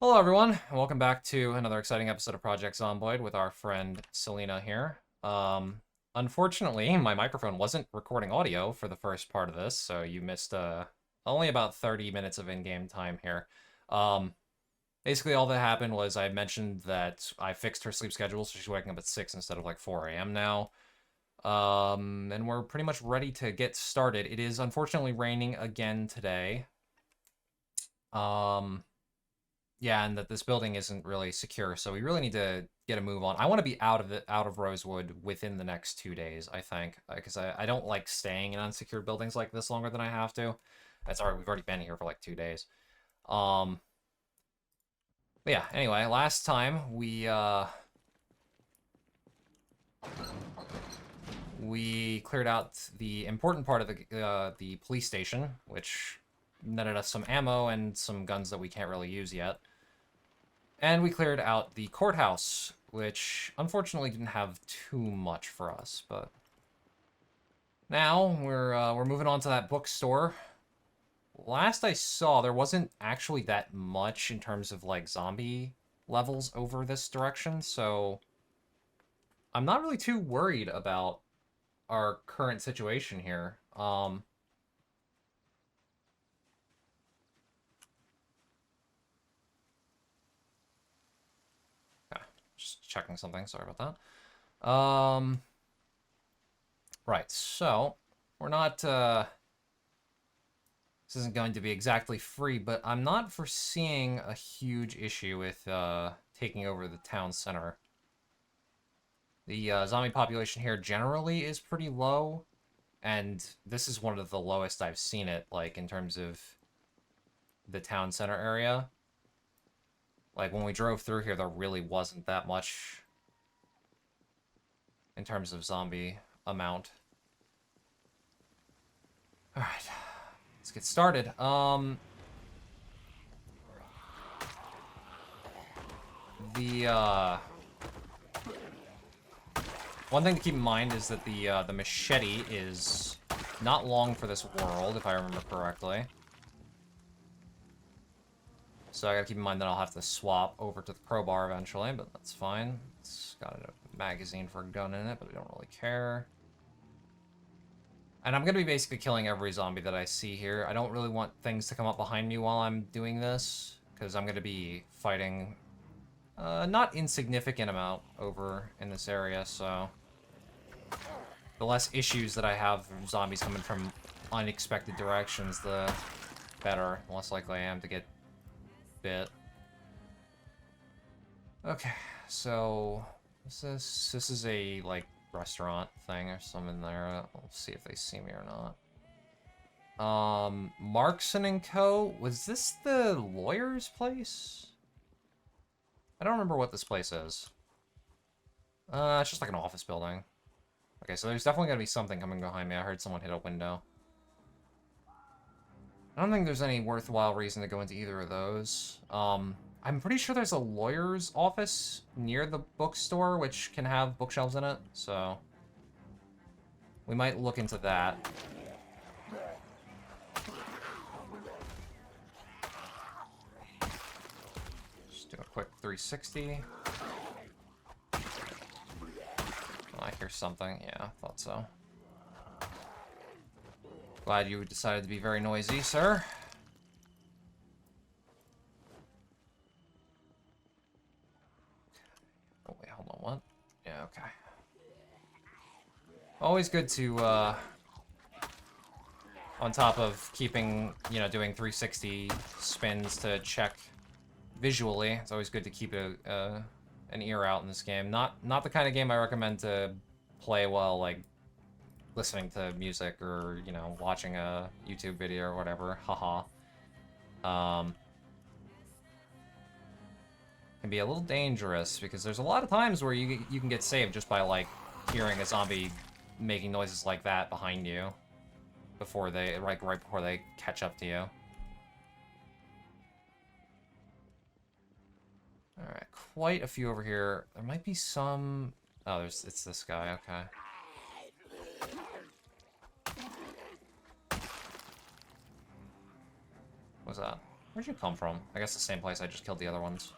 Hello everyone, and welcome back to another exciting episode of Project Zomboid with our friend Selena here. Unfortunately, my microphone wasn't recording audio for the first part of this, so you missed only about 30 minutes of in-game time here. Basically all that happened was I mentioned that I fixed her sleep schedule, so she's waking up at 6 instead of like 4 a.m. now. And we're pretty much ready to get started. It is unfortunately raining again today. Yeah, and that this building isn't really secure, so we really need to get a move on. I want to be out of Rosewood within the next 2 days, I think, because I don't like staying in unsecured buildings like this longer than I have to. That's alright, we've already been here for like 2 days. But yeah, anyway, last time we cleared out the important part of the police station, which netted us some ammo and some guns that we can't really use yet. And we cleared out the courthouse, which unfortunately didn't have too much for us, but now we're moving on to that bookstore. Last I saw, there wasn't actually that much in terms of like zombie levels over this direction, so I'm not really too worried about our current situation here. Just checking something, sorry about that. Right, so we're not, this isn't going to be exactly free, but I'm not foreseeing a huge issue with taking over the town center. The zombie population here generally is pretty low, and this is one of the lowest I've seen it, like, in terms of the town center area. Like, when we drove through here, there really wasn't that much in terms of zombie amount. Alright, let's get started. One thing to keep in mind is that the machete is not long for this world, if I remember correctly. So I gotta keep in mind that I'll have to swap over to the crowbar eventually, but that's fine. It's got a magazine for a gun in it, but I don't really care. And I'm gonna be basically killing every zombie that I see here. I don't really want things to come up behind me while I'm doing this, because I'm gonna be fighting not insignificant amount over in this area, so the less issues that I have from zombies coming from unexpected directions, the better. The less likely I am to get bit. Okay, so this is a like restaurant thing or something there. We'll see if they see me or not. Markson and Co. Was this the lawyer's place? I don't remember what this place is. It's just like an office building. Okay, so there's definitely gonna be something coming behind me. I heard someone hit a window. I don't think there's any worthwhile reason to go into either of those. I'm pretty sure there's a lawyer's office near the bookstore, which can have bookshelves in it, so we might look into that. Just do a quick 360. Oh, I hear something. Yeah, I thought so. Glad you decided to be very noisy, sir. Oh, wait, hold on, what? Yeah, okay. Always good to, on top of keeping, you know, doing 360 spins to check visually, it's always good to keep an ear out in this game. Not the kind of game I recommend to play while, like, listening to music or, you know, watching a YouTube video or whatever. Haha. Can be a little dangerous because there's a lot of times where you can get saved just by, like, hearing a zombie making noises like that behind you before they, right before they catch up to you. Alright, quite a few over here. There might be some... Oh, it's this guy, okay. What's that? Where'd you come from? I guess the same place I just killed the other ones.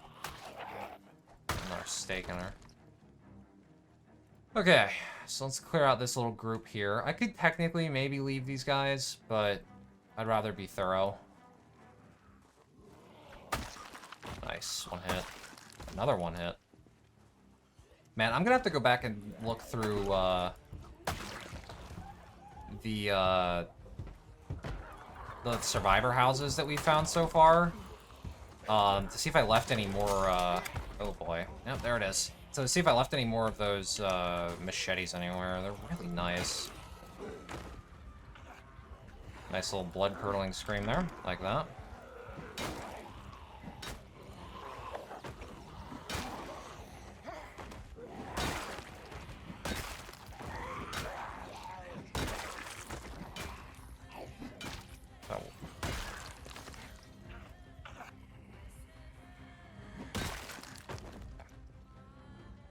Another steak in her. Okay, so let's clear out this little group here. I could technically maybe leave these guys, but I'd rather be thorough. Nice, one hit. Another one hit. Man, I'm gonna have to go back and look through the survivor houses that we found so far, to see if I left any more, oh boy. Yep, there it is. So to see if I left any more of those, machetes anywhere. They're really nice. Nice little blood-curdling scream there, like that.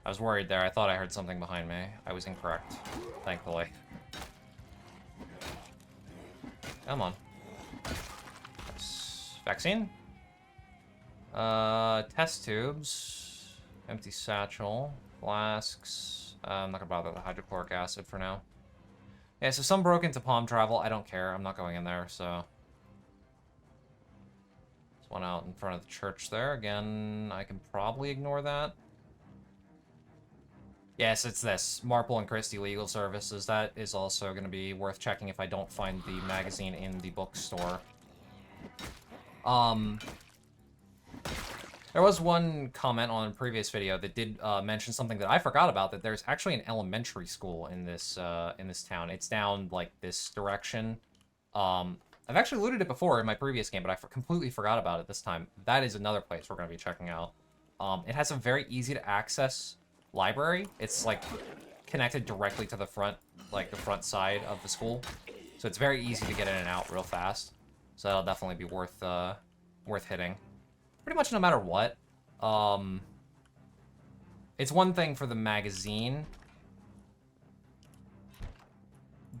I was worried there. I thought I heard something behind me. I was incorrect, thankfully. Come on. Vaccine? Test tubes. Empty satchel. Flasks. I'm not gonna bother with the hydrochloric acid for now. Yeah, so some broke into palm travel. I don't care. I'm not going in there, so... There's one out in front of the church there. Again, I can probably ignore that. Yes, it's this. Marple and Christie Legal Services. That is also going to be worth checking if I don't find the magazine in the bookstore. There was one comment on a previous video that did mention something that I forgot about, that there's actually an elementary school in this town. It's down, like, this direction. I've actually looted it before in my previous game, but I completely forgot about it this time. That is another place we're going to be checking out. It has a very easy-to-access library. It's like connected directly to the front, like the front side of the school, so it's very easy to get in and out real fast. So that'll definitely be worth hitting, pretty much no matter what. It's one thing for the magazine,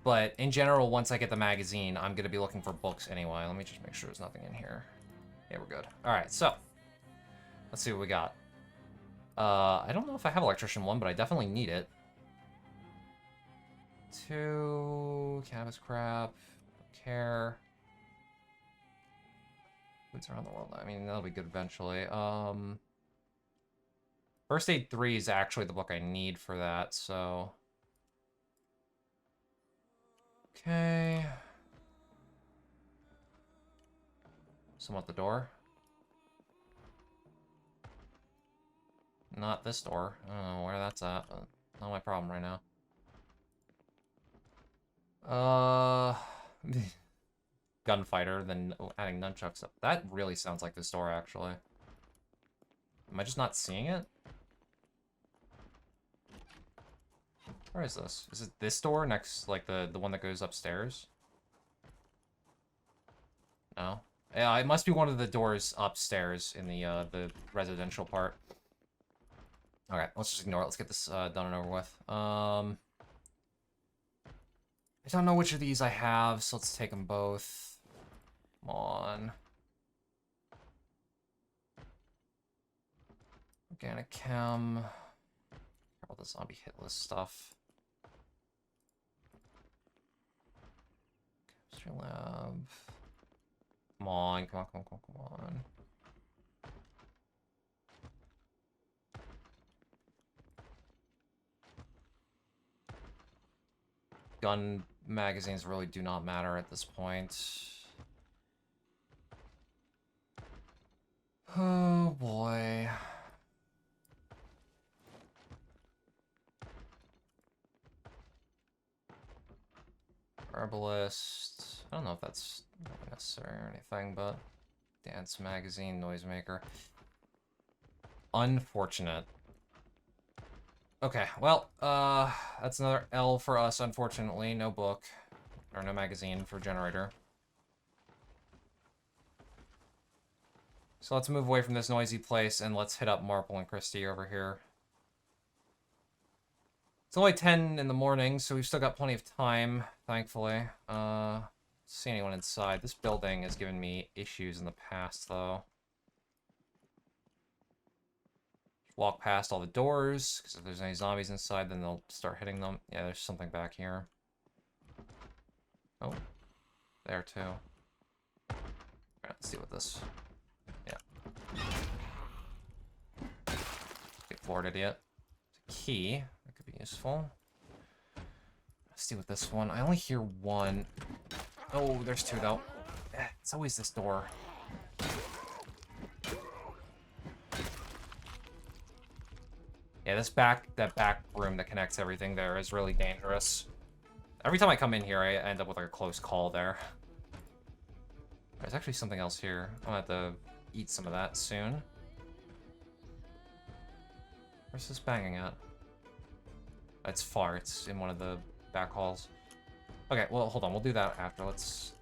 but in general, once I get the magazine, I'm gonna be looking for books anyway. Let me just make sure there's nothing in here. Yeah, we're good. All right, so let's see what we got. I don't know if I have Electrician 1, but I definitely need it. 2, cannabis crap, don't care. Boots around the world, I mean, that'll be good eventually. First Aid 3 is actually the book I need for that, so... Okay. Someone at the door? Not this door. I don't know where that's at, but not my problem right now. Gunfighter, then adding nunchucks up. That really sounds like this door, actually. Am I just not seeing it? Where is this? Is it this door next, like the one that goes upstairs? No? Yeah, it must be one of the doors upstairs in the residential part. Alright, let's just ignore it. Let's get this done and over with. I don't know which of these I have, so let's take them both. Come on. Organic chem. All the zombie hit list stuff. Chemistry lab. Come on, come on, come on, come on, come on. Gun magazines really do not matter at this point. Oh boy. Herbalist. I don't know if that's necessary or anything, but dance magazine, noisemaker. Unfortunate. Okay, well, that's another L for us, unfortunately. No book. Or no magazine for generator. So let's move away from this noisy place and let's hit up Marple and Christie over here. It's only 10 in the morning, so we've still got plenty of time, thankfully. see anyone inside. This building has given me issues in the past, though. Walk past all the doors, because if there's any zombies inside, then they'll start hitting them. Yeah, there's something back here. Oh, there too. Alright, let's see what this... Yeah. Get floored, idiot. It's a key. That could be useful. Let's see what this one... I only hear one. Oh, there's two, though. It's always this door. Yeah, that back room that connects everything there is really dangerous. Every time I come in here, I end up with like a close call there. There's actually something else here. I'm gonna have to eat some of that soon. Where's this banging at? It's far. It's in one of the back halls. Okay, well, hold on. We'll do that after. Let's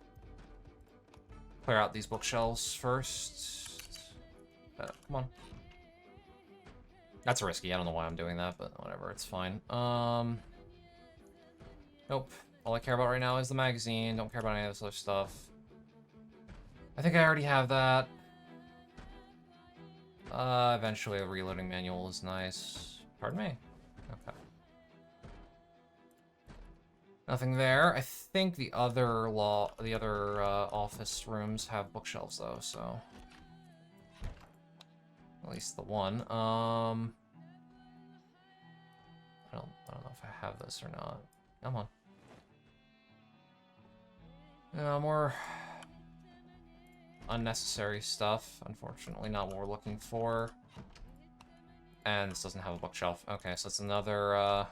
clear out these bookshelves first. Come on. That's risky. I don't know why I'm doing that, but whatever. It's fine. Nope. All I care about right now is the magazine. Don't care about any of this other stuff. I think I already have that. Eventually a reloading manual is nice. Pardon me? Okay. Nothing there. I think the other office rooms have bookshelves though, so at least the one. I don't know if I have this or not. Come on. More unnecessary stuff. Unfortunately, not what we're looking for. And this doesn't have a bookshelf. Okay, so it's another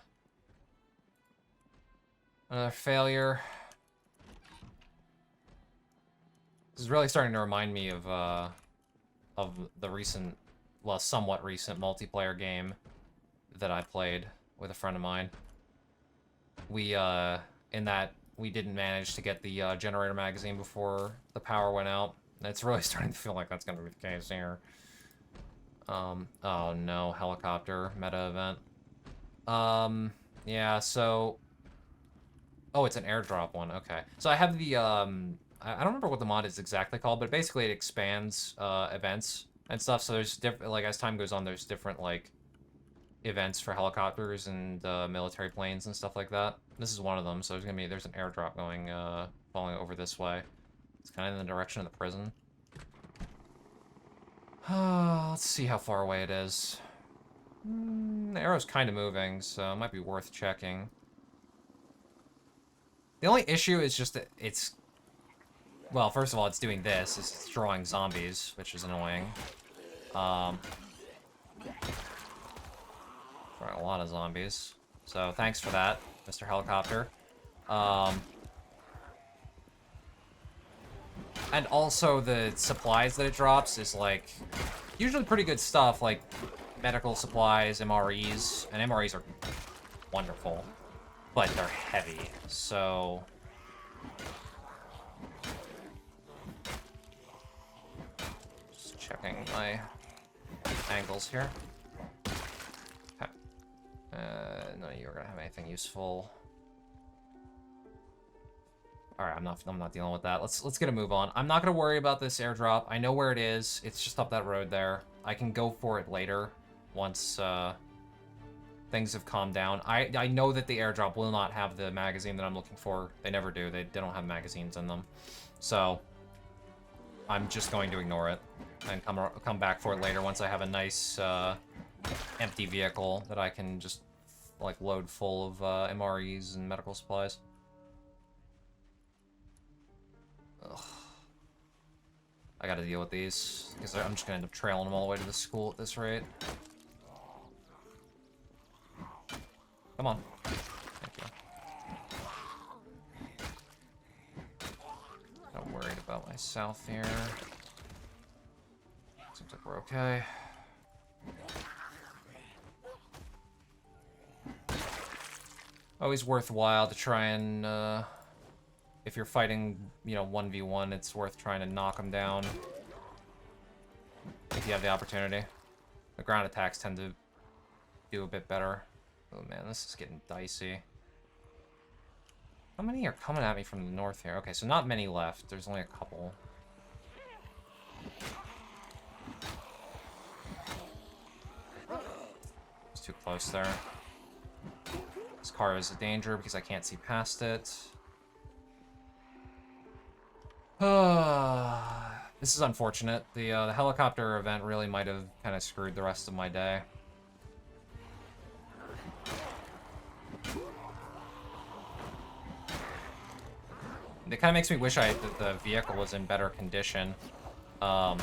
failure. This is really starting to remind me of the recent, well, somewhat recent multiplayer game that I played with a friend of mine. We, in that, we didn't manage to get the generator magazine before the power went out. It's really starting to feel like that's gonna be the case here. Oh no, helicopter meta event. Yeah, so... Oh, it's an airdrop one, okay. So I have the, I don't remember what the mod is exactly called, but basically it expands, events and stuff, so there's different, like, as time goes on, there's different, like, events for helicopters and, military planes and stuff like that. This is one of them, so there's an airdrop going, falling over this way. It's kind of in the direction of the prison. Let's see how far away it is. The arrow's kind of moving, so it might be worth checking. The only issue is just that it's... Well, first of all, it's doing this. It's drawing zombies, which is annoying. Drawing a lot of zombies. So, thanks for that, Mr. Helicopter. And also, the supplies that it drops is, like, usually pretty good stuff, like medical supplies, MREs, and MREs are wonderful, but they're heavy, so... Just checking my angles here. Okay. None of you are gonna have anything useful. Alright, I'm not dealing with that. Let's get a move on. I'm not gonna worry about this airdrop. I know where it is. It's just up that road there. I can go for it later once things have calmed down. I know that the airdrop will not have the magazine that I'm looking for. They never do. They don't have magazines in them. So I'm just going to ignore it and come back for it later once I have a nice empty vehicle that I can just like load full of MREs and medical supplies. Ugh. I gotta deal with these, because I'm just gonna end up trailing them all the way to the school at this rate. Come on. Thank you. Not worried about myself here. Seems like we're okay. Always worthwhile to try and, if you're fighting, you know, 1v1, it's worth trying to knock them down. If you have the opportunity. The ground attacks tend to do a bit better. Oh man, this is getting dicey. How many are coming at me from the north here? Okay, so not many left. There's only a couple. It's too close there. This car is a danger because I can't see past it. This is unfortunate. The helicopter event really might have kind of screwed the rest of my day. It kind of makes me wish that the vehicle was in better condition. So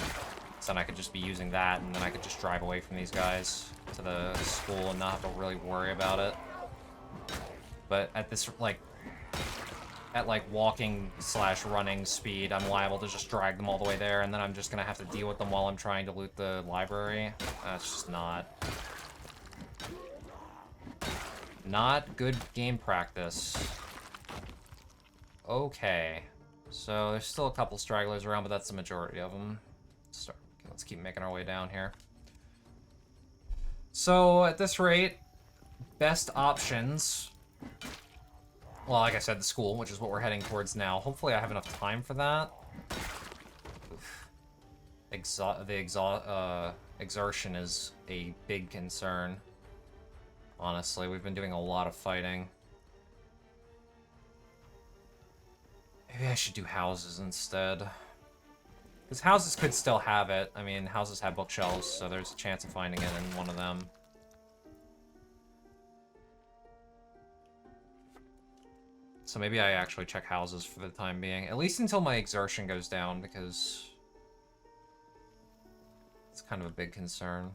then I could just be using that, and then I could just drive away from these guys to the school and not have to really worry about it. But at this, at walking / running speed, I'm liable to just drag them all the way there, and then I'm just gonna have to deal with them while I'm trying to loot the library. That's just not good game practice. Okay, so there's still a couple stragglers around, but that's the majority of them. Let's keep making our way down here. So at this rate, best options. Well, like I said, the school, which is what we're heading towards now. Hopefully I have enough time for that. Exertion is a big concern. Honestly, we've been doing a lot of fighting. Maybe I should do houses instead. Because houses could still have it. I mean, houses have bookshelves, so there's a chance of finding it in one of them. So maybe I actually check houses for the time being. At least until my exertion goes down, because it's kind of a big concern.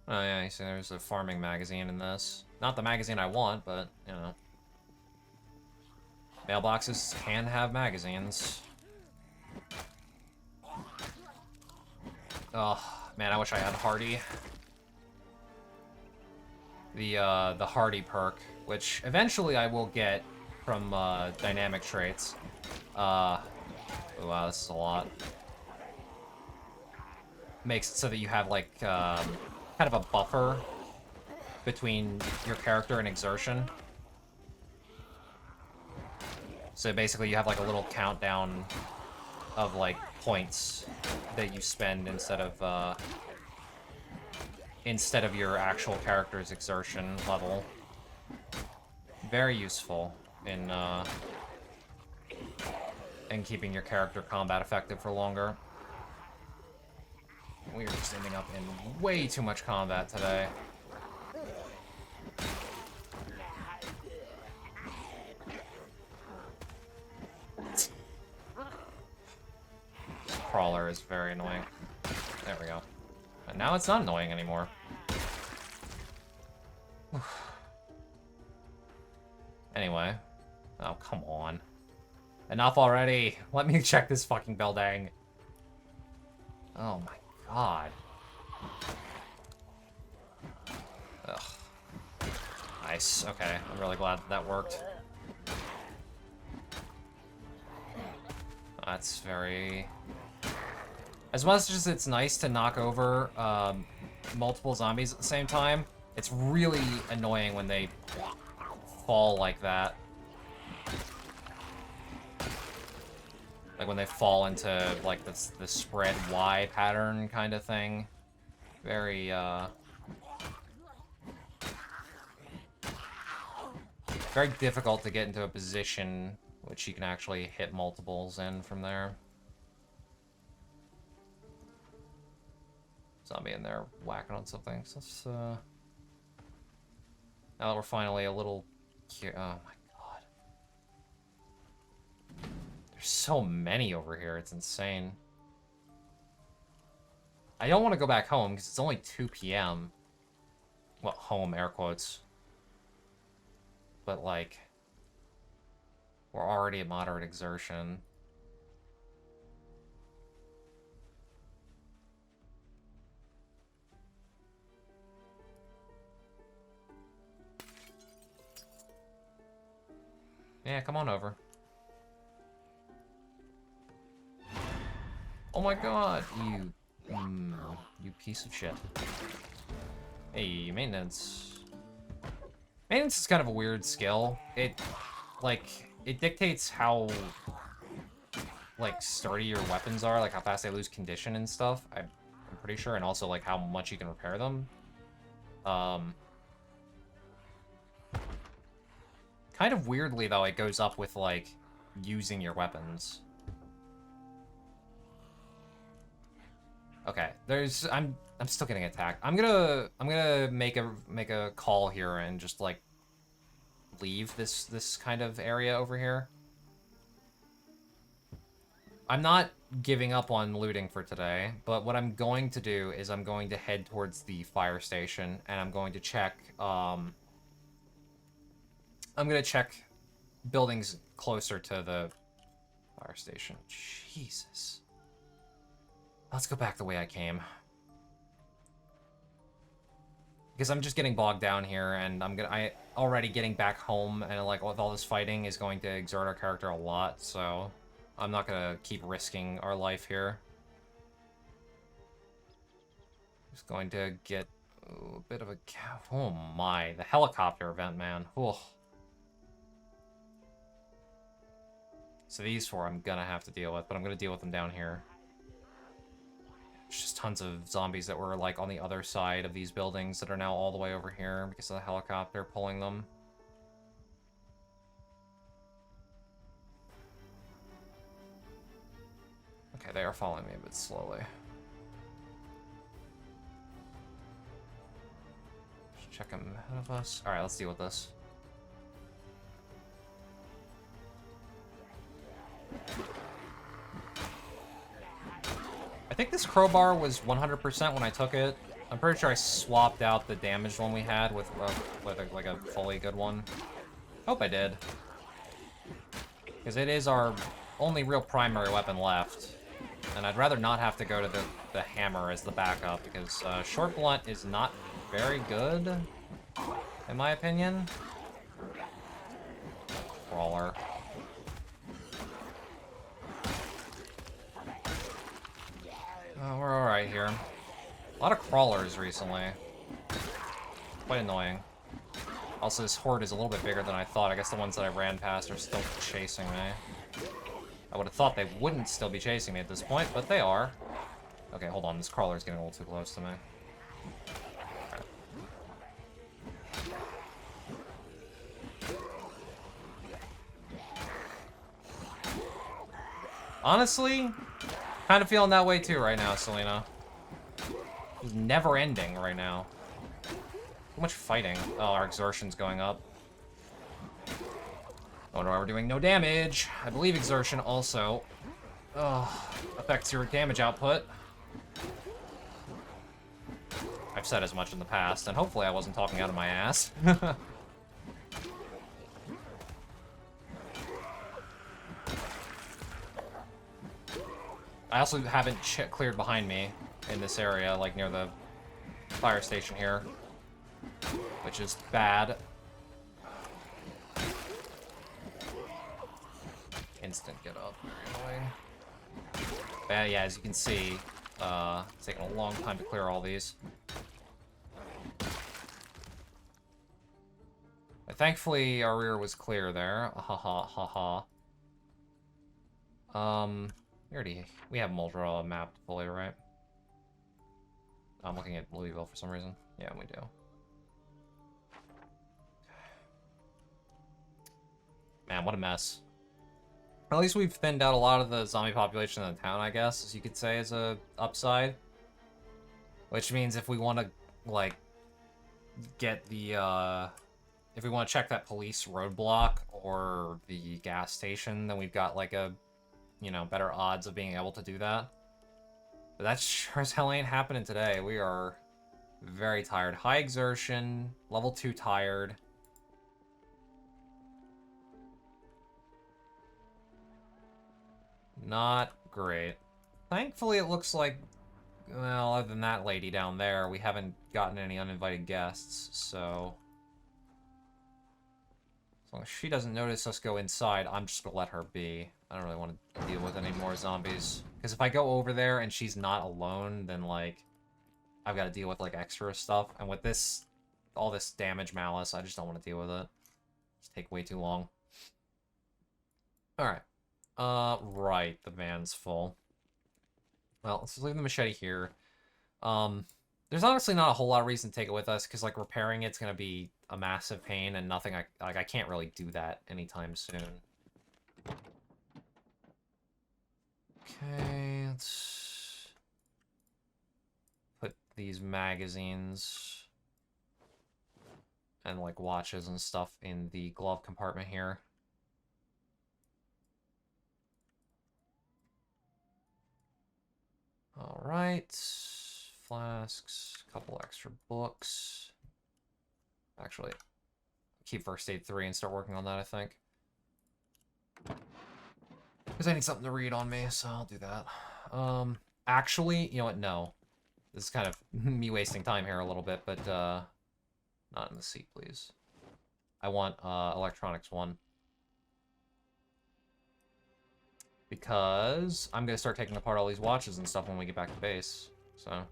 Oh yeah, you see there's a farming magazine in this. Not the magazine I want, but, you know. Mailboxes can have magazines. Oh, man, I wish I had Hardy. The Hardy perk, which eventually I will get from dynamic traits. Oh, wow, this is a lot. Makes it so that you have, like, kind of a buffer between your character and exertion. So basically you have, like, a little countdown of, like, points that you spend instead of your actual character's exertion level. Very useful in keeping your character combat effective for longer. We are just ending up in way too much combat today. Crawler is very annoying. There we go. And now it's not annoying anymore. Anyway. Oh, come on. Enough already. Let me check this fucking building. Oh my god. Ugh. Nice. Okay. I'm really glad that worked. That's very... As much as it's nice to knock over multiple zombies at the same time, it's really annoying when they fall like that. Like when they fall into like the spread Y pattern kind of thing. Very very difficult to get into a position which you can actually hit multiples in from there. Zombie in there whacking on something. So let's, now that we're finally a little... Oh my god. There's so many over here, it's insane. I don't want to go back home because it's only 2 p.m. Well, home, air quotes. But like... We're already at moderate exertion. Yeah, come on over. Oh my god, you piece of shit. Hey, maintenance. Maintenance is kind of a weird skill. like, it dictates how, like, sturdy your weapons are, like how fast they lose condition and stuff, I'm pretty sure, and also, like, how much you can repair them. Kind of weirdly, though, it goes up with, like, using your weapons. Okay, I'm still getting attacked. I'm gonna make a call here and just, like, leave this kind of area over here. I'm not giving up on looting for today, but what I'm going to do is I'm going to head towards the fire station, and I'm going to check, I'm gonna check buildings closer to the fire station. Jesus. Let's go back the way I came. Because I'm just getting bogged down here, and I already getting back home, and, like, with all this fighting is going to exert our character a lot, so I'm not gonna keep risking our life here. Just going to get a bit of a... Oh my, the helicopter event, man. Oh. So these four I'm gonna have to deal with, but I'm gonna deal with them down here. There's just tons of zombies that were, like, on the other side of these buildings that are now all the way over here because of the helicopter pulling them. Okay, they are following me a bit slowly. Just check them ahead of us. Alright, let's deal with this. I think this crowbar was 100% when I took it. I'm pretty sure I swapped out the damaged one we had with like a fully good one. Hope I did. Because it is our only real primary weapon left. And I'd rather not have to go to the hammer as the backup, because short blunt is not very good, in my opinion. Crawler. We're alright here. A lot of crawlers recently. Quite annoying. Also, this horde is a little bit bigger than I thought. I guess the ones that I ran past are still chasing me. I would have thought they wouldn't still be chasing me at this point, but they are. Okay, hold on. This crawler is getting a little too close to me. Honestly, kind of feeling that way too right now, Selena. It's never ending right now. Too much fighting. Oh, our exertion's going up. Oh no, we're doing no damage. I believe exertion also affects your damage output. I've said as much in the past, and hopefully I wasn't talking out of my ass. I also haven't cleared behind me in this area, like near the fire station here, which is bad. Instant get up, very annoying. But yeah, as you can see, it's taking a long time to clear all these. But thankfully, our rear was clear there. Ha ha ha ha. We have Muldra mapped fully, right? I'm looking at Louisville for some reason. Yeah, we do. Man, what a mess. At least we've thinned out a lot of the zombie population in the town, I guess, as you could say, as a upside. Which means if we want to, like, get the, if we want to check that police roadblock or the gas station, then we've got, like, a, you know, better odds of being able to do that. But that sure as hell ain't happening today. We are very tired. High exertion, level 2 tired. Not great. Thankfully, it looks like, well, other than that lady down there, we haven't gotten any uninvited guests, so... As long as she doesn't notice us go inside, I'm just gonna let her be. I don't really want to deal with any more zombies. Because if I go over there and she's not alone, then, like, I've got to deal with, like, extra stuff. And with this, all this damage malice, I just don't want to deal with it. It's take way too long. Alright. Right, the van's full. Well, let's just leave the machete here. There's honestly not a whole lot of reason to take it with us, because, like, repairing it's gonna be a massive pain, and nothing, I can't really do that anytime soon. Okay, let's put these magazines and, like, watches and stuff in the glove compartment here. Alright. Flasks, a couple extra books. Actually, keep First Aid 3 and start working on that, I think. Because I need something to read on me, so I'll do that. Actually, you know what, no. This is kind of me wasting time here a little bit, but, not in the seat, please. I want, electronics 1. Because I'm gonna start taking apart all these watches and stuff when we get back to base, so.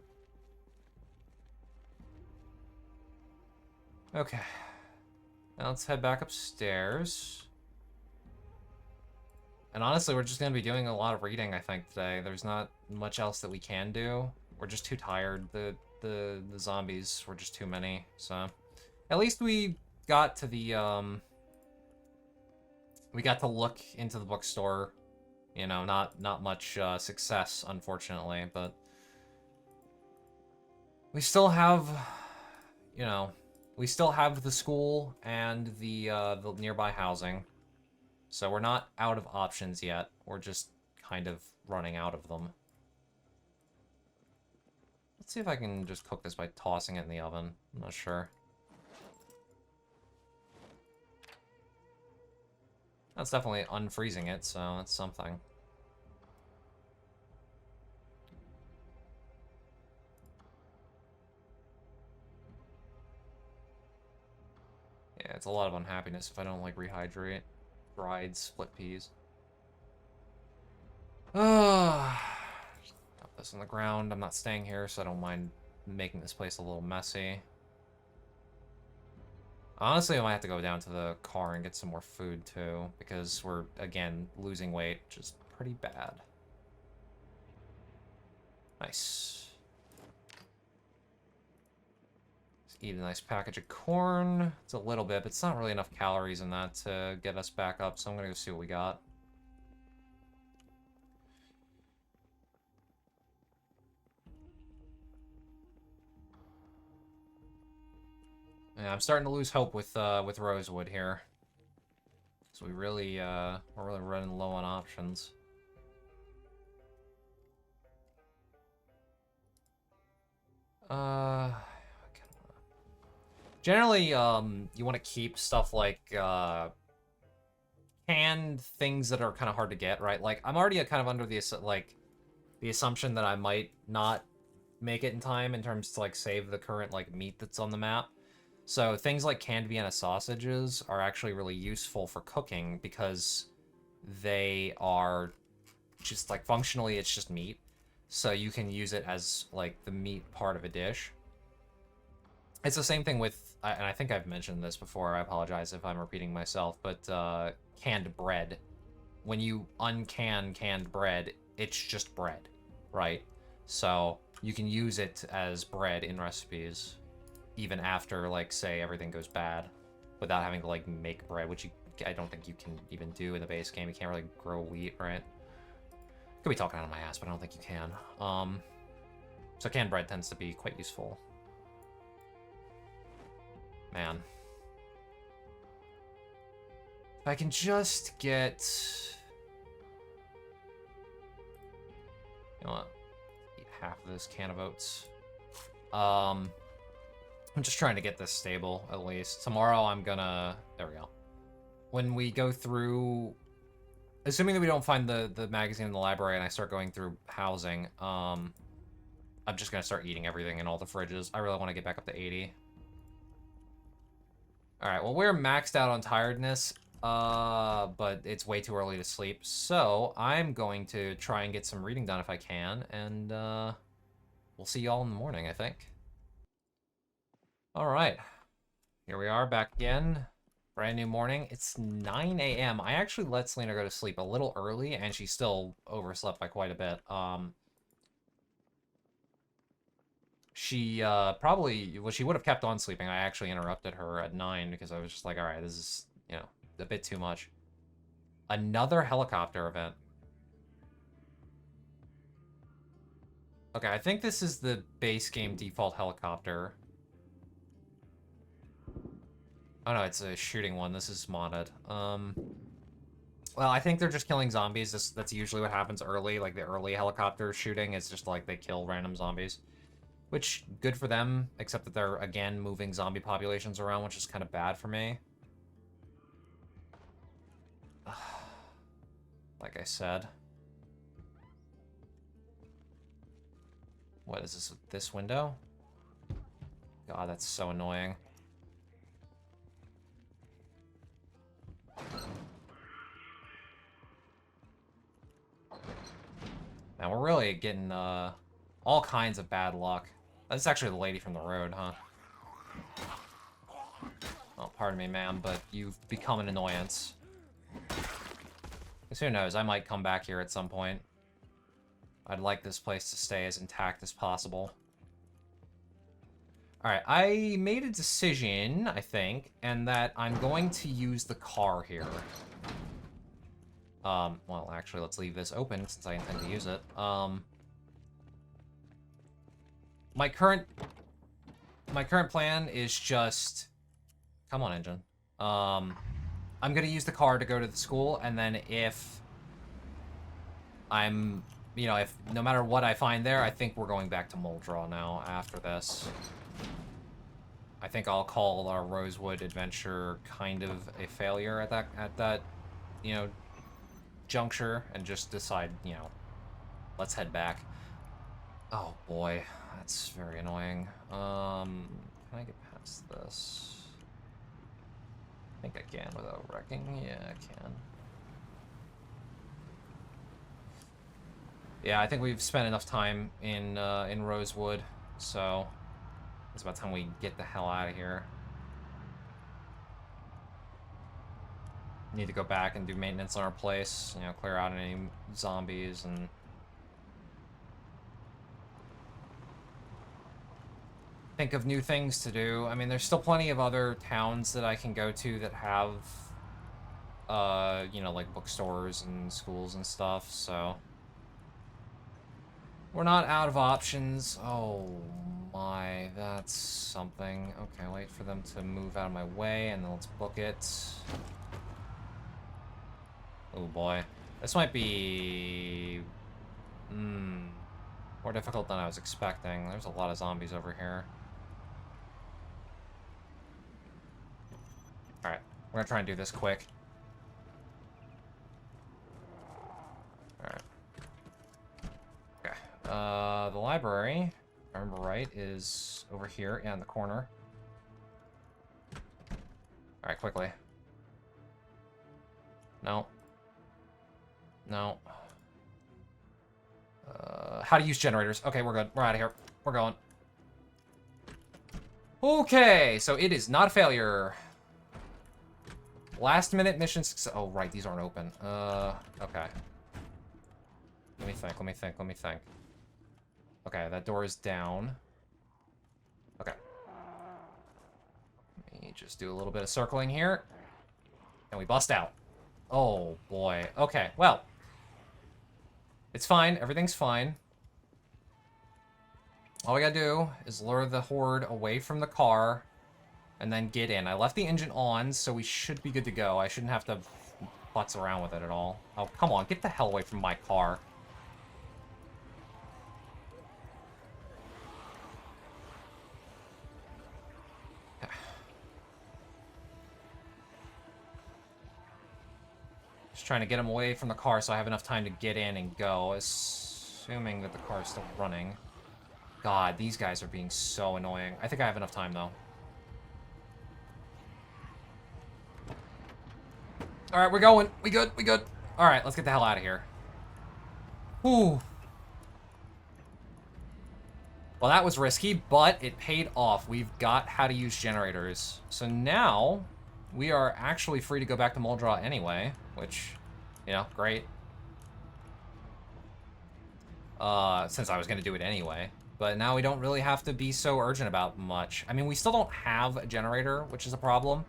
Okay. Now let's head back upstairs. And honestly, we're just gonna be doing a lot of reading, I think, today. There's not much else that we can do. We're just too tired. The zombies were just too many, so. At least we got to the, we got to look into the bookstore. You know, not much, success, unfortunately, but. We still have, you know, we still have the school and the nearby housing. So we're not out of options yet. We're just kind of running out of them. Let's see if I can just cook this by tossing it in the oven. I'm not sure. That's definitely unfreezing it, so that's something. Yeah, it's a lot of unhappiness if I don't, like, rehydrate. Dried split peas. Drop this on the ground. I'm not staying here, so I don't mind making this place a little messy. Honestly, I might have to go down to the car and get some more food, too, because we're, again, losing weight, which is pretty bad. Nice. Let's eat a nice package of corn. It's a little bit, but it's not really enough calories in that to get us back up, so I'm gonna go see what we got. Yeah, I'm starting to lose hope with Rosewood here. So we're really running low on options. Generally, you want to keep stuff like, canned things that are kind of hard to get, right? Like, I'm already kind of under the, like, the assumption that I might not make it in time in terms to, like, save the current, like, meat that's on the map. So things like canned Vienna sausages are actually really useful for cooking because they are just, like, functionally it's just meat. So you can use it as, like, the meat part of a dish. It's the same thing with, and I think I've mentioned this before, I apologize if I'm repeating myself, but canned bread. When you uncan canned bread, it's just bread, right? So you can use it as bread in recipes, even after, like, say, everything goes bad, without having to, like, make bread, which I don't think you can even do in the base game. You can't really grow wheat, right? Could be talking out of my ass, but I don't think you can. So canned bread tends to be quite useful. Man. If I can just get... You know what? Eat half of this can of oats. I'm just trying to get this stable, at least. Tomorrow I'm gonna... There we go. When we go through... Assuming that we don't find the magazine in the library and I start going through housing, I'm just gonna start eating everything in all the fridges. I really want to get back up to 80. Alright, well, we're maxed out on tiredness, but it's way too early to sleep, so I'm going to try and get some reading done if I can, and we'll see y'all in the morning, I think. Alright, here we are, back again. Brand new morning. It's 9 a.m. I actually let Selena go to sleep a little early, and she still overslept by quite a bit. She probably, well, she would have kept on sleeping. I actually interrupted her at 9 because I was just like, all right, this is, you know, a bit too much. Another helicopter event. Okay, I think this is the base game default helicopter. Oh no, it's a shooting one. This is modded. Well, I think they're just killing zombies. That's usually what happens early. Like, the early helicopter shooting is just like they kill random zombies. Which, good for them, except that they're, again, moving zombie populations around, which is kind of bad for me. Like I said. What is this window? God, that's so annoying. Man, we're really getting all kinds of bad luck. That's actually the lady from the road, huh? Oh, pardon me, ma'am, but you've become an annoyance. Because who knows, I might come back here at some point. I'd like this place to stay as intact as possible. Alright, I made a decision, I think, and that I'm going to use the car here. Well, actually, let's leave this open since I intend to use it. My current plan is just... Come on, engine. I'm gonna use the car to go to the school, and then if I'm... You know, if no matter what I find there, I think we're going back to Moldraw now after this. I think I'll call our Rosewood adventure kind of a failure at that, you know, juncture, and just decide, you know, let's head back. Oh boy, that's very annoying. Can I get past this? I think I can without wrecking. Yeah, I can. Yeah, I think we've spent enough time in Rosewood, so it's about time we get the hell out of here. Need to go back and do maintenance on our place, you know, clear out any zombies and... think of new things to do. I mean, there's still plenty of other towns that I can go to that have, you know, like bookstores and schools and stuff, so... We're not out of options. Oh my, that's something. Okay, wait for them to move out of my way, and then let's book it. Oh boy. This might be... more difficult than I was expecting. There's a lot of zombies over here. Alright, we're gonna try and do this quick. Alright. Okay. The library, if I remember right, is over here, yeah, in the corner. Alright, quickly. No. No. How to use generators. Okay, we're good. We're out of here. We're going. Okay, so it is not a failure. Last minute mission success. Oh, right, these aren't open. Okay. Let me think. Okay, that door is down. Okay. Let me just do a little bit of circling here. And we bust out. Oh, boy. Okay, well. It's fine. Everything's fine. All we gotta do is lure the horde away from the car and then get in. I left the engine on, so we should be good to go. I shouldn't have to putz around with it at all. Oh, come on. Get the hell away from my car. Just trying to get him away from the car so I have enough time to get in and go, assuming that the car is still running. God, these guys are being so annoying. I think I have enough time, though. Alright, we're going. We good. Alright, let's get the hell out of here. Whew. Well, that was risky, but it paid off. We've got how to use generators. So now, we are actually free to go back to Muldraw anyway, which, you know, great. Since I was going to do it anyway. But now we don't really have to be so urgent about much. I mean, we still don't have a generator, which is a problem.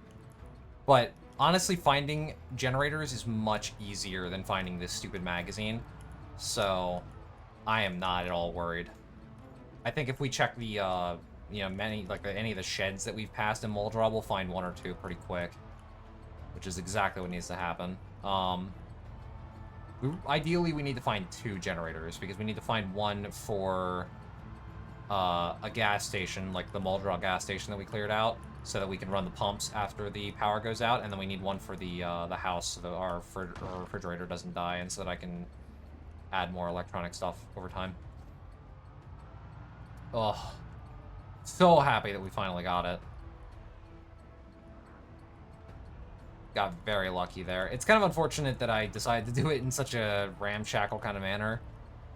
But honestly, finding generators is much easier than finding this stupid magazine. So I am not at all worried. I think if we check the, you know, any of the sheds that we've passed in Muldraw, we'll find one or two pretty quick. Which is exactly what needs to happen. Ideally, we need to find 2 generators, because we need to find one for a gas station, like the Muldraw gas station that we cleared out, so that we can run the pumps after the power goes out, and then we need one for the house so that our refrigerator doesn't die, and so that I can add more electronic stuff over time. Ugh. So happy that we finally got it. Got very lucky there. It's kind of unfortunate that I decided to do it in such a ramshackle kind of manner,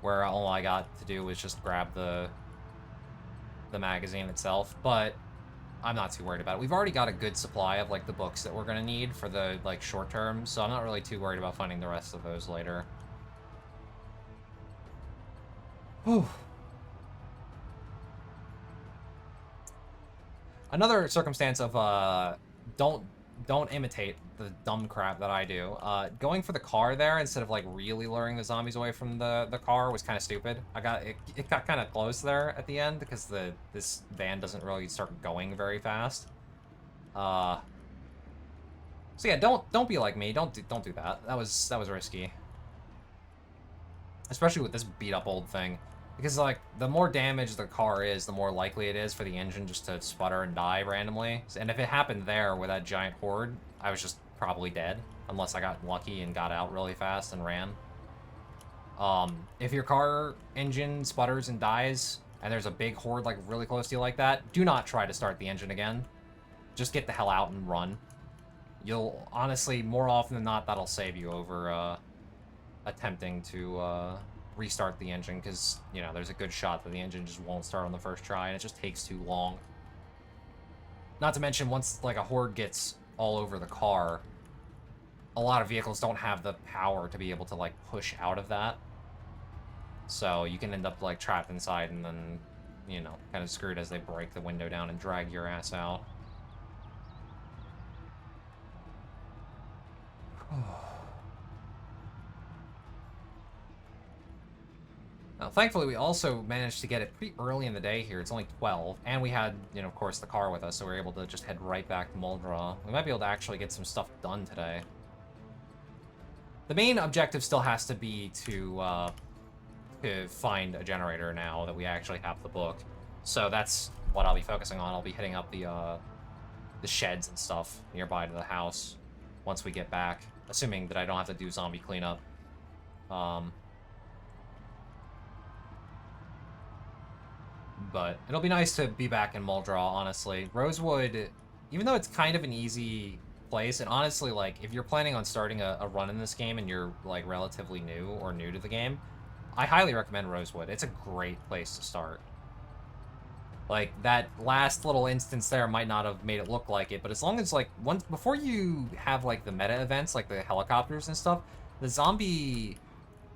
where all I got to do was just grab the magazine itself, but I'm not too worried about it. We've already got a good supply of, like, the books that we're gonna need for the, like, short term, so I'm not really too worried about finding the rest of those later. Whew. Another circumstance of, don't imitate the dumb crap that I do. Going for the car there instead of, like, really luring the zombies away from the car was kind of stupid. It got kind of close there at the end because this van doesn't really start going very fast. So yeah, don't be like me. Don't do that. That was risky. Especially with this beat up old thing. Because, like, the more damage the car is, the more likely it is for the engine just to sputter and die randomly. And if it happened there with that giant horde, I was just probably dead. Unless I got lucky and got out really fast and ran. If your car engine sputters and dies, and there's a big horde, like, really close to you like that, do not try to start the engine again. Just get the hell out and run. You'll, honestly, more often than not, that'll save you over, attempting to, restart the engine, because, you know, there's a good shot that the engine just won't start on the first try, and it just takes too long. Not to mention, once, like, a horde gets all over the car, a lot of vehicles don't have the power to be able to, like, push out of that. So you can end up, like, trapped inside and then, you know, kind of screwed as they break the window down and drag your ass out. Now, thankfully, we also managed to get it pretty early in the day here. It's only 12, and we had, you know, of course, the car with us, so we were able to just head right back to Muldraw. We might be able to actually get some stuff done today. The main objective still has to be to find a generator now that we actually have the book. So that's what I'll be focusing on. I'll be hitting up the sheds and stuff nearby to the house once we get back, assuming that I don't have to do zombie cleanup. But it'll be nice to be back in Muldraw, honestly. Rosewood, even though it's kind of an easy place, and honestly, like, if you're planning on starting a run in this game and you're, like, relatively new or new to the game, I highly recommend Rosewood. It's a great place to start. Like, that last little instance there might not have made it look like it, but as long as, like, before you have, like, the meta events, like the helicopters and stuff, the zombie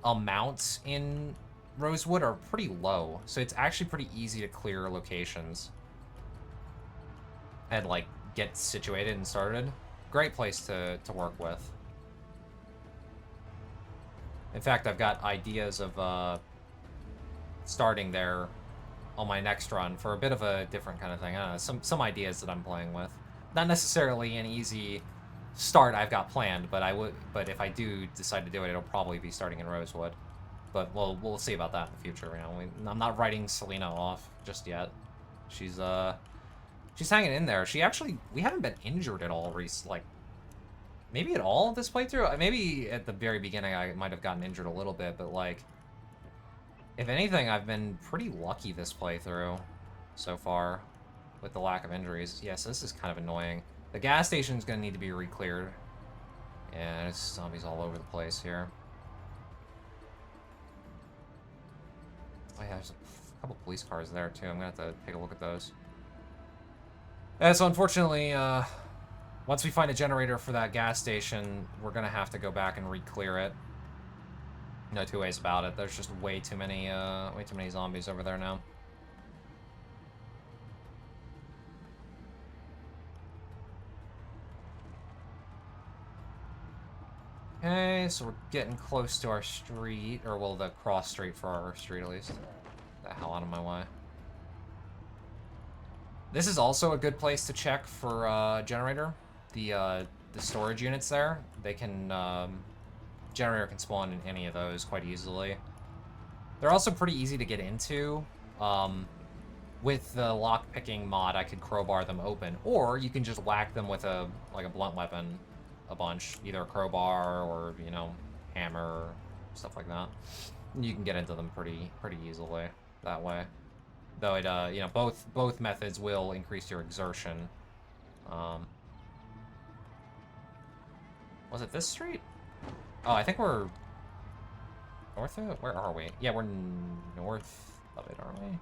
amounts in Rosewood are pretty low, so it's actually pretty easy to clear locations and, like, get situated and started. Great place to work with. In fact, I've got ideas of starting there on my next run for a bit of a different kind of thing. I don't know, some ideas that I'm playing with. Not necessarily an easy start I've got planned, but but if I do decide to do it, it'll probably be starting in Rosewood. But we'll see about that in the future. You know, I'm not writing Selena off just yet. She's hanging in there. We haven't been injured at all like, maybe at all this playthrough. Maybe at the very beginning I might have gotten injured a little bit, but, like, if anything, I've been pretty lucky this playthrough so far with the lack of injuries. Yes, this is kind of annoying. The gas station's gonna need to be re-cleared. Yeah, there's zombies all over the place here. Oh yeah, there's a couple police cars there too. I'm gonna have to take a look at those. Yeah, so unfortunately, Once we find a generator for that gas station, we're gonna have to go back and re-clear it. No two ways about it. There's just way too many zombies over there now. Okay, so we're getting close to our street, or well, the cross street for our street at least. Get the hell out of my way. This is also a good place to check for generator. The storage units there, they can generator can spawn in any of those quite easily. They're also pretty easy to get into. With the lock-picking mod, I could crowbar them open, or you can just whack them with a blunt weapon a bunch, either a crowbar or, you know, hammer or stuff like that. You can get into them pretty easily that way. Though it, you know, both methods will increase your exertion. Was it this street? Oh, I think we're north of it? Where are we? Yeah, we're north of it, aren't we?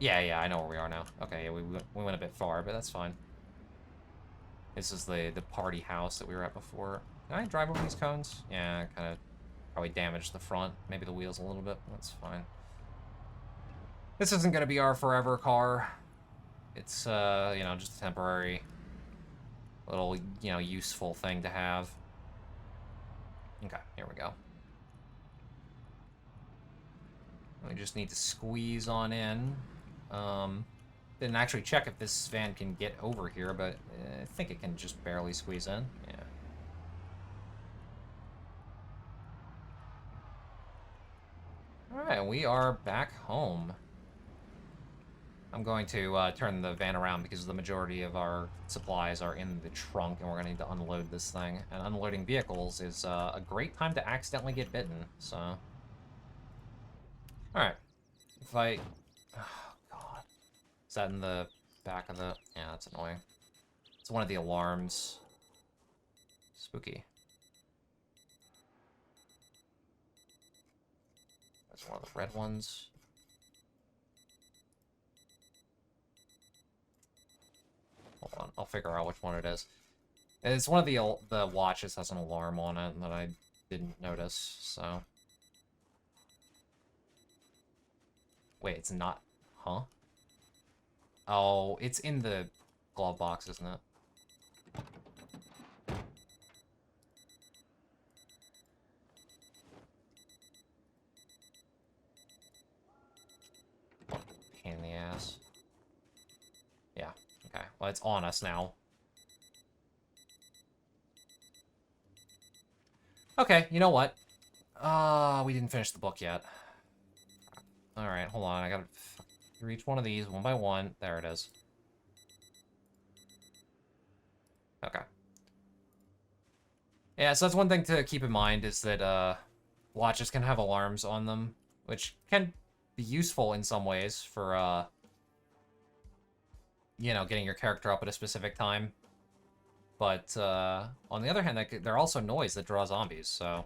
Yeah, I know where we are now. Okay, yeah, we went a bit far, but that's fine. This is the party house that we were at before. Can I drive over these cones? Yeah, kind of probably damaged the front, maybe the wheels a little bit. That's fine. This isn't going to be our forever car. It's, you know, just a temporary little, you know, useful thing to have. Okay, here we go. We just need to squeeze on in. Didn't actually check if this van can get over here, but I think it can just barely squeeze in. Yeah. Alright, we are back home. I'm going to turn the van around because the majority of our supplies are in the trunk, and we're going to need to unload this thing. And unloading vehicles is a great time to accidentally get bitten, so... Alright. If I... Oh, God. Is that in the back of the... Yeah, that's annoying. It's one of the alarms. Spooky. That's one of the red ones. Hold on, I'll figure out which one it is. It's one of the watches has an alarm on it that I didn't notice, so... Wait, it's not... Huh? Oh, it's in the glove box, isn't it? Pain in the ass. Yeah, okay. Well, it's on us now. Okay, you know what? We didn't finish the book yet. Alright, hold on. I gotta reach one of these one by one. There it is. Okay. Yeah, so that's one thing to keep in mind is that watches can have alarms on them, which can be useful in some ways for, you know, getting your character up at a specific time. But on the other hand, they're also noise that draw zombies, so...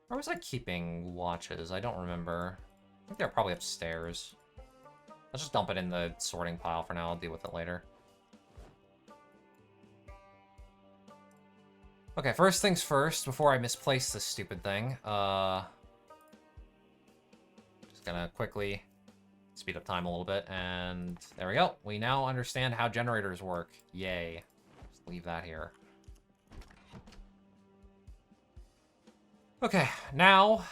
Where was I keeping watches? I don't remember. I think they're probably upstairs. I'll just dump it in the sorting pile for now. I'll deal with it later. Okay, first things first, before I misplace this stupid thing, just gonna quickly speed up time a little bit, and there we go. We now understand how generators work. Yay. Just leave that here. Okay, now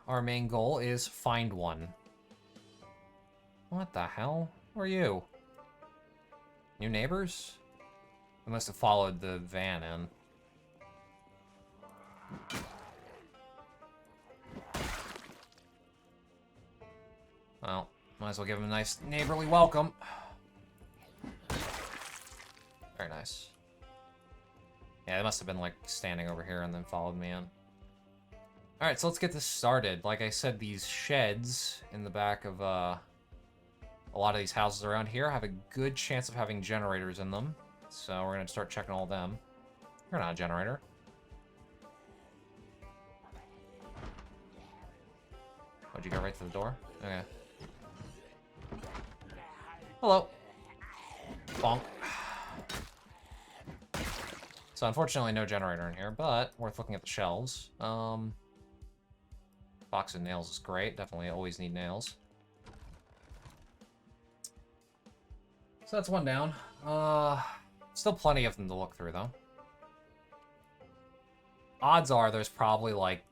our main goal is find one. What the hell? Who are you? New neighbors? We must have followed the van in. Well, might as well give him a nice neighborly welcome. Very nice. Yeah, they must have been, like, standing over here and then followed me in. Alright, so let's get this started. Like I said, these sheds in the back of a lot of these houses around here have a good chance of having generators in them. So we're going to start checking all of them. You're not a generator. Would you go right to the door? Okay. Hello. Bonk. So unfortunately no generator in here, but worth looking at the shelves. Box of nails is great. Definitely always need nails. So that's one down. Still plenty of them to look through, though. Odds are there's probably, like,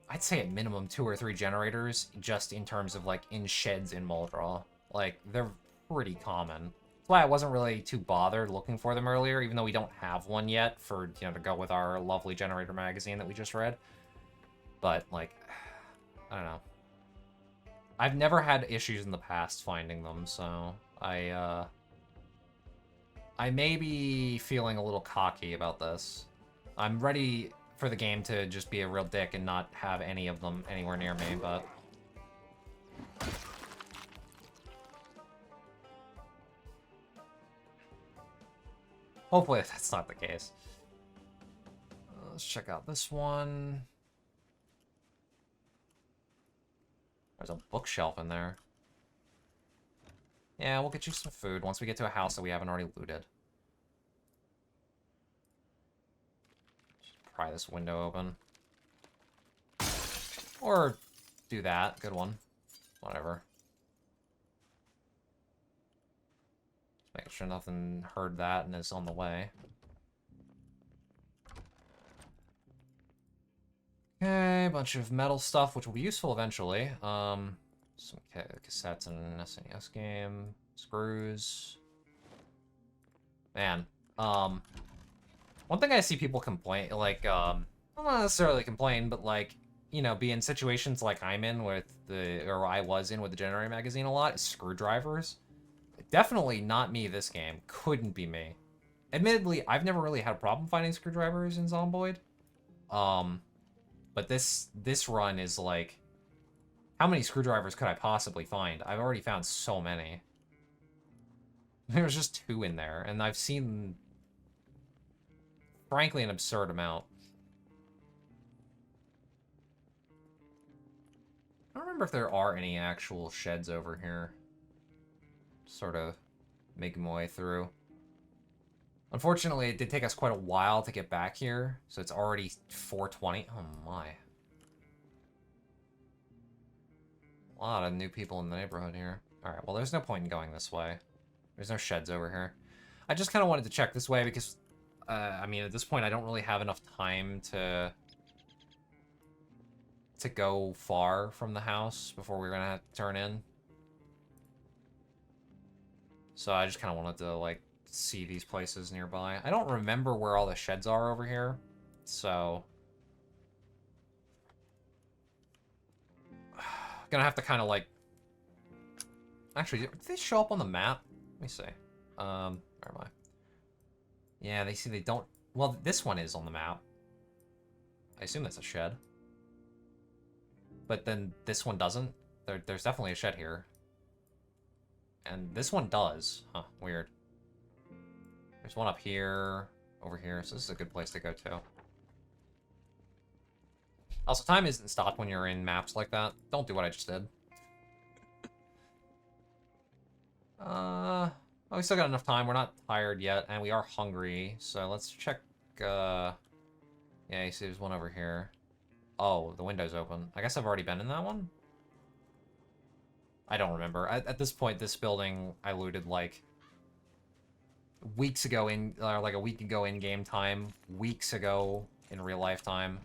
I'd say at minimum 2 or 3 generators, just in terms of, like, in sheds in Muldraw. Like, they're pretty common. That's why I wasn't really too bothered looking for them earlier, even though we don't have one yet for, you know, to go with our lovely generator magazine that we just read. But, like, I don't know. I've never had issues in the past finding them, so I may be feeling a little cocky about this. I'm ready for the game to just be a real dick and not have any of them anywhere near me, but... hopefully that's not the case. Let's check out this one. There's a bookshelf in there. Yeah, we'll get you some food once we get to a house that we haven't already looted. Just pry this window open. Or do that. Good one. Whatever. Just making sure nothing heard that and is on the way. Okay, a bunch of metal stuff, which will be useful eventually. Some cassettes and an SNES game. Screws. Man. One thing I see people complain, like, well, not necessarily complain, but, like, you know, be in situations like I'm in with or I was in with the Generator magazine a lot, is screwdrivers. Definitely not me this game. Couldn't be me. Admittedly, I've never really had a problem finding screwdrivers in Zomboid. But this run is like, how many screwdrivers could I possibly find? I've already found so many. There's just 2 in there, and I've seen, frankly, an absurd amount. I don't remember if there are any actual sheds over here. Sort of making my way through. Unfortunately, it did take us quite a while to get back here, so it's already 4:20. Oh my. A lot of new people in the neighborhood here. Alright, well, there's no point in going this way. There's no sheds over here. I just kind of wanted to check this way because, I mean, at this point, I don't really have enough time to go far from the house before we're gonna have to turn in. So I just kind of wanted to, like, see these places nearby. I don't remember where all the sheds are over here, so... gonna have to kind of, like... Actually, did they show up on the map? Let me see. Where am I? Yeah, they don't... Well, this one is on the map. I assume that's a shed. But then this one doesn't. There's definitely a shed here. And this one does. Huh, weird. There's one up here, over here, so this is a good place to go to. Also, time isn't stopped when you're in maps like that. Don't do what I just did. Oh, we still got enough time. We're not tired yet, and we are hungry. So let's check, yeah, you see there's one over here. Oh, the window's open. I guess I've already been in that one? I don't remember. At this point, this building I looted, like, weeks ago like a week ago in game time, weeks ago in real life time.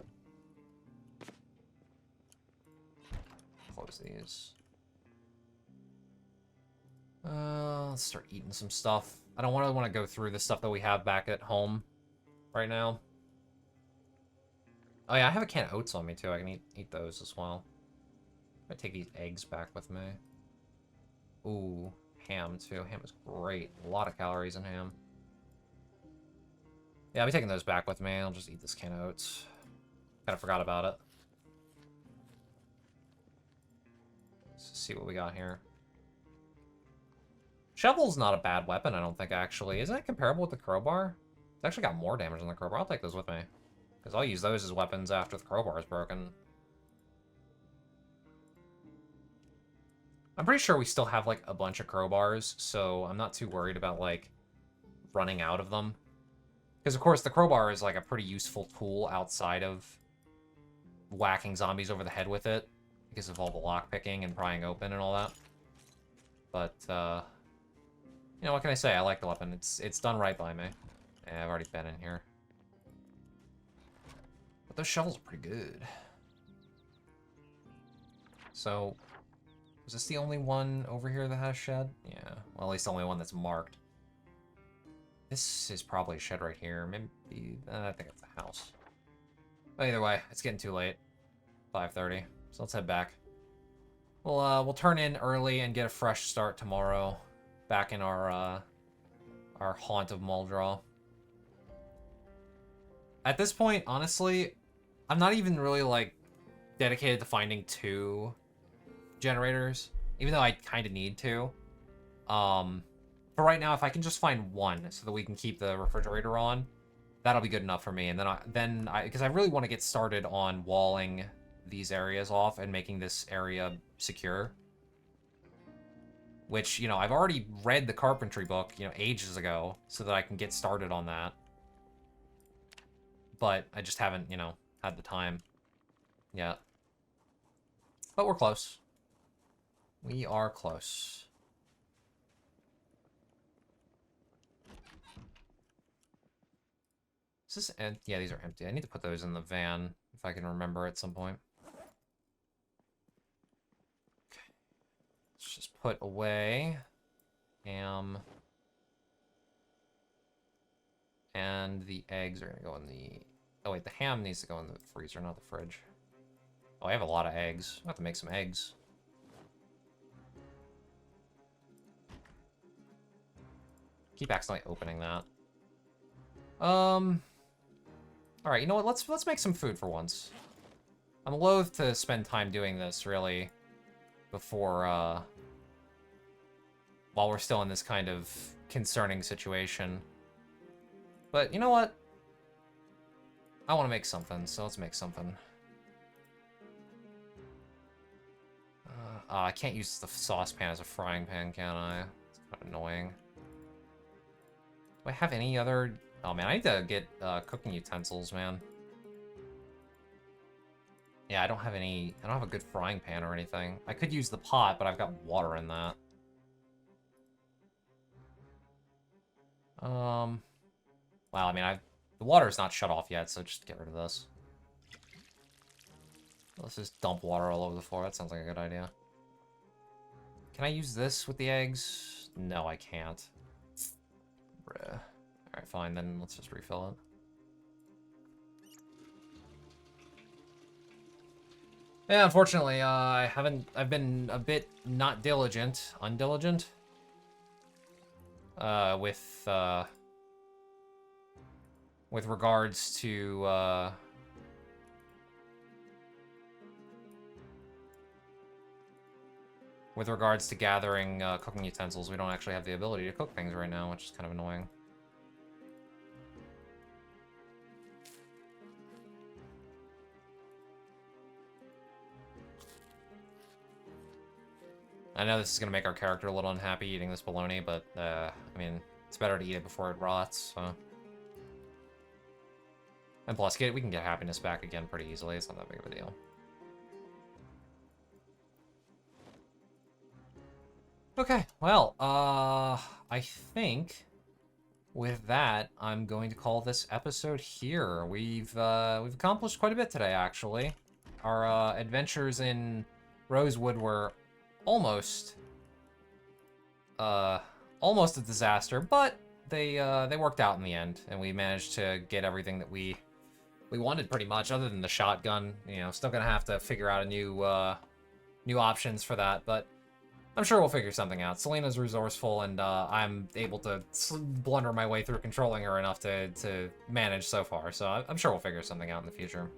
Close these. Let's start eating some stuff. I don't want to go through the stuff that we have back at home right now. Oh yeah, I have a can of oats on me too. I can eat those as well. I'm gonna take these eggs back with me. Ooh, ham too. Ham is great. A lot of calories in ham. Yeah, I'll be taking those back with me. I'll just eat this can of oats. Kind of forgot about it. Let's see what we got here. Shovel's not a bad weapon, I don't think, actually. Isn't it comparable with the crowbar? It's actually got more damage than the crowbar. I'll take those with me. Because I'll use those as weapons after the crowbar is broken. I'm pretty sure we still have, like, a bunch of crowbars, so I'm not too worried about, like, running out of them. Because, of course, the crowbar is, like, a pretty useful tool outside of whacking zombies over the head with it, because of all the lockpicking and prying open and all that. But, you know, what can I say? I like the weapon. It's done right by me. Yeah, I've already been in here. But those shovels are pretty good. So, is this the only one over here that has a shed? Yeah, well, at least the only one that's marked. This is probably a shed right here. Maybe, I think it's a house. But either way, it's getting too late. 5:30, so let's head back. We'll turn in early and get a fresh start tomorrow. Back in our haunt of Muldraw. At this point, honestly, I'm not even really, like, dedicated to finding 2 generators, even though I kind of need to. For right now, if I can just find 1 so that we can keep the refrigerator on, that'll be good enough for me. And then because I really want to get started on walling these areas off and making this area secure. Which, you know, I've already read the carpentry book, you know, ages ago, so that I can get started on that. But I just haven't, you know, had the time yet. But we're close. We are close. Is this empty? Yeah, these are empty. I need to put those in the van if I can remember at some point. Okay. Let's just put away ham. And the eggs are gonna go in the... Oh wait, the ham needs to go in the freezer, not the fridge. Oh, I have a lot of eggs. I have to make some eggs. Keep accidentally opening that. Alright, you know what? Let's make some food for once. I'm loath to spend time doing this, really, before, while we're still in this kind of concerning situation. But, you know what? I want to make something, so let's make something. I can't use the saucepan as a frying pan, can I? It's kind of annoying. Do I have any other... Oh, man, I need to get cooking utensils, man. Yeah, I don't have any... I don't have a good frying pan or anything. I could use the pot, but I've got water in that. Well, I mean, the water's not shut off yet, so just get rid of this. Let's just dump water all over the floor. That sounds like a good idea. Can I use this with the eggs? No, I can't. Bruh. Alright, fine, then let's just refill it. Yeah, unfortunately, I've been a bit not diligent, undiligent. With regards to, with regards to gathering cooking utensils. We don't actually have the ability to cook things right now, which is kind of annoying. I know this is going to make our character a little unhappy eating this bologna, but, I mean, it's better to eat it before it rots, so... And plus, we can get happiness back again pretty easily. It's not that big of a deal. Okay, well, I think with that, I'm going to call this episode here. We've accomplished quite a bit today, actually. Our adventures in Rosewood were almost almost a disaster, but they worked out in the end, and we managed to get everything that we wanted pretty much, other than the shotgun. You know, still gonna have to figure out a new options for that, but I'm sure we'll figure something out. Selena's resourceful, and I'm able to blunder my way through controlling her enough to manage so far, so I'm sure we'll figure something out in the future.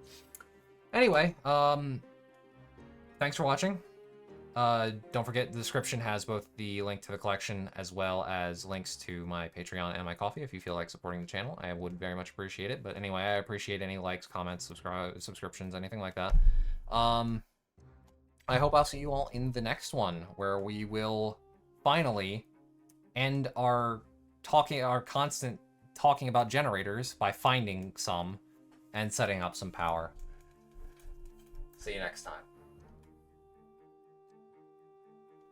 Anyway, thanks for watching. Don't forget, the description has both the link to the collection as well as links to my Patreon and my Ko-fi if you feel like supporting the channel. I would very much appreciate it. But anyway, I appreciate any likes, comments, subscriptions, anything like that. I hope I'll see you all in the next one, where we will finally end our constant talking about generators by finding some and setting up some power. See you next time.